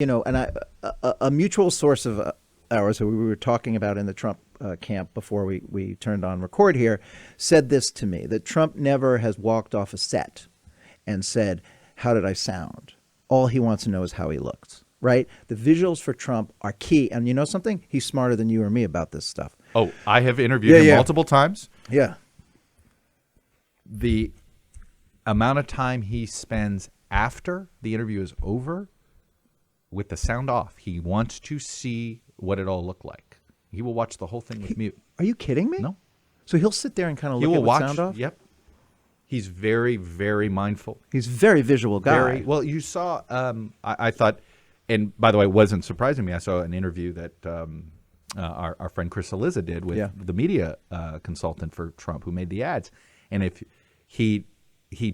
And a mutual source of ours who we were talking about in the Trump camp before we turned on record here said this to me, that Trump never has walked off a set and said, how did I sound? All he wants to know is how he looks, right? The visuals for Trump are key. And you know something? He's smarter than you or me about this stuff. Oh, I have interviewed him multiple times. Yeah. The amount of time he spends after the interview is over with the sound off, he wants to see what it all looked like. He will watch the whole thing with mute. Are you kidding me? No. So he'll sit there and kind of look He will at watch. sound off? Yep. He's very, very mindful. He's a very visual guy. Very, well, you saw, I thought, and by the way, it wasn't surprising me. I saw an interview that our friend Chris Eliza did with the media consultant for Trump who made the ads. And if he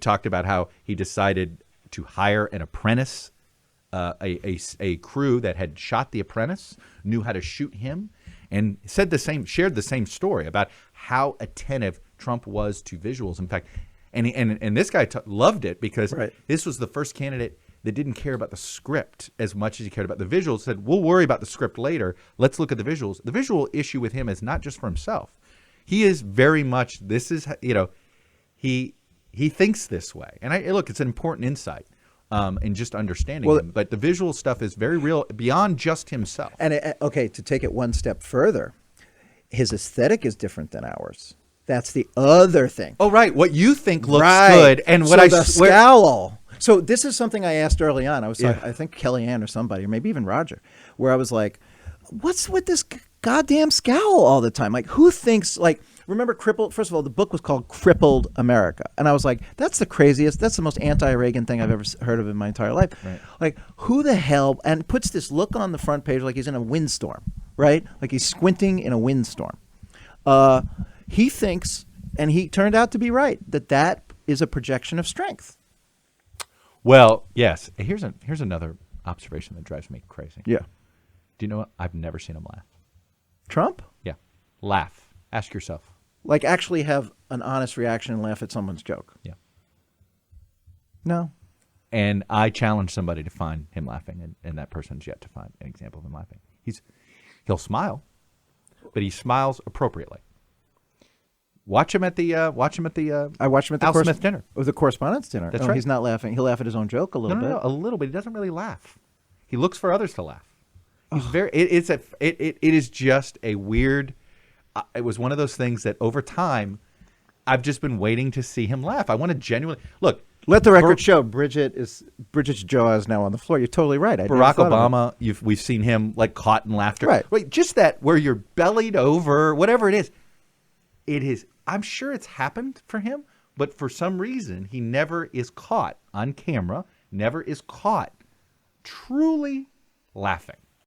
talked about how he decided to hire an apprentice, a crew that had shot The Apprentice, knew how to shoot him, and shared the same story about how attentive Trump was to visuals. In fact, and this guy loved it because this was the first candidate that didn't care about the script as much as he cared about the visuals. Said, we'll worry about the script later. Let's look at the visuals. The visual issue with him is not just for himself. He is very much, he thinks this way. And look, it's an important insight. And just understanding him. But the visual stuff is very real beyond just himself. And to take it one step further, his aesthetic is different than ours. That's the other thing. Oh, right. What you think looks good, and what the scowl. So this is something I asked early on. I was talking, I think Kellyanne or somebody, or maybe even Roger, where I was like, "What's with this goddamn scowl all the time? Like, who thinks like?" Remember Crippled? First of all, the book was called Crippled America. And I was like, that's the craziest, that's the most anti-Reagan thing I've ever heard of in my entire life. Right. Like, who the hell, and puts this look on the front page like he's in a windstorm, right? Like he's squinting in a windstorm. He thinks, and he turned out to be right, that is a projection of strength. Well, yes. Here's another observation that drives me crazy. Yeah. Do you know what? I've never seen him laugh. Trump? Yeah. Laugh. Ask yourself. Like actually have an honest reaction and laugh at someone's joke. Yeah. No. And I challenge somebody to find him laughing, and that person's yet to find an example of him laughing. He'll smile, but he smiles appropriately. Watch him at the I watched him at the Al Smith dinner. It was the correspondence dinner. That's right. He's not laughing. He'll laugh at his own joke a little bit. No, a little bit. He doesn't really laugh. He looks for others to laugh. He's it is just a weird. It was one of those things that over time, I've just been waiting to see him laugh. I want to genuinely look. Let the record show Bridget's jaw is now on the floor. You're totally right. Barack Obama, we've seen him like caught in laughter. Right. Wait, just that where you're bellied over, whatever it is. It is. I'm sure it's happened for him, but for some reason he never is caught on camera. Never is caught truly laughing.